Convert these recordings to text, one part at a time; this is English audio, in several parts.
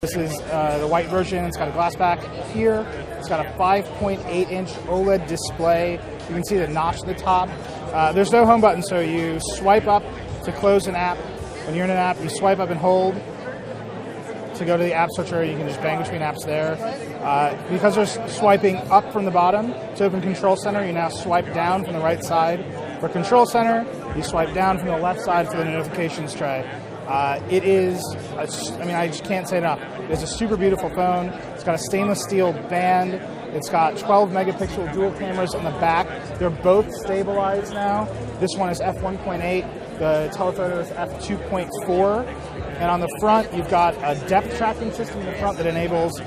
This is the white version. It's got a glass back here. It's got a 5.8-inch OLED display. You can see the notch at the top. There's no home button, so you swipe up to close an app. When you're in an app, you swipe up and hold to go to the app switcher. You can just bang between apps there. Because there's swiping up from the bottom to open Control Center, you now swipe down from the right side. For Control Center, you swipe down from the left side for the notifications tray. It is, I just can't say enough. It's a super beautiful phone. It's got a stainless steel band. It's got 12 megapixel dual cameras on the back. They're both stabilized now. This one is f1.8. The telephoto is f2.4. And on the front, you've got a depth tracking system in the front that enables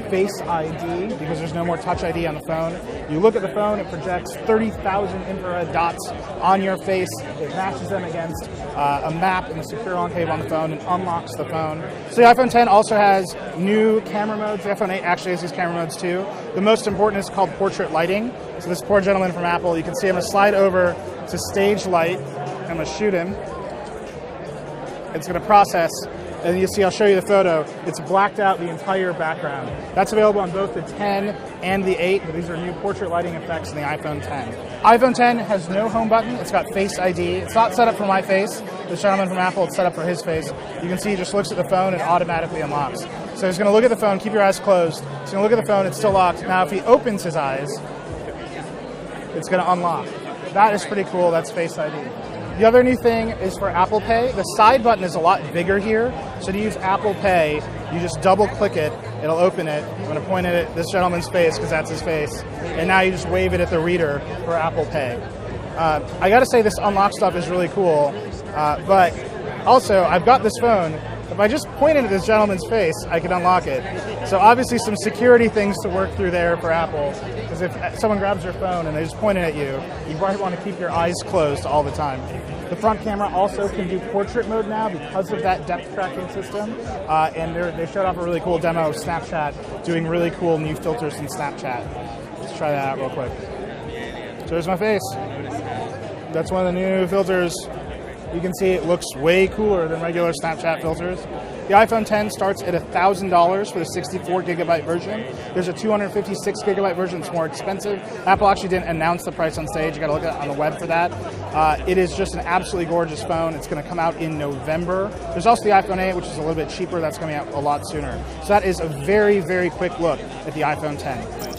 Face ID, because there's no more Touch ID on the phone. You look at the phone, it projects 30,000 infrared dots on your face. It matches them against a map and a secure enclave on the phone and unlocks the phone. So the iPhone X also has new camera modes. The iPhone 8 actually has these camera modes too. The most important is called portrait lighting. So this poor gentleman from Apple, you can see I'm going to slide over to stage light. I'm going to shoot him. It's going to process, and you see, I'll show you the photo. It's blacked out the entire background. That's available on both the 10 and the 8, but these are new portrait lighting effects in the iPhone X. iPhone X has no home button. It's got Face ID. It's not set up for my face. The gentleman from Apple, it's set up for his face. You can see he just looks at the phone and automatically unlocks. So he's going to look at the phone. Keep your eyes closed. He's going to look at the phone. It's still locked. Now, if he opens his eyes, it's going to unlock. That is pretty cool. That's Face ID. The other new thing is for Apple Pay. The side button is a lot bigger here. So to use Apple Pay, you just double click it, it'll open it. I'm going to point it at this gentleman's face because that's his face. And now you just wave it at the reader for Apple Pay. I got to say, this unlock stuff is really cool. But also, I've got this phone. If I just point it at this gentleman's face, I can unlock it. So obviously some security things to work through there for Apple. Because if someone grabs your phone and they just point it at you, you probably want to keep your eyes closed all the time. The front camera also can do portrait mode now because of that depth tracking system. And they showed off a really cool demo of Snapchat doing really cool new filters in Snapchat. Let's try that out real quick. So there's my face. That's one of the new filters. You can see it looks way cooler than regular Snapchat filters. The iPhone X starts at $1,000 for the 64GB version. There's a 256GB version that's more expensive. Apple actually didn't announce the price on stage. You got to look at it on the web for that. It is just an absolutely gorgeous phone. It's going to come out in November. There's also the iPhone 8, which is a little bit cheaper. That's coming out a lot sooner. So that is a very, very quick look at the iPhone X.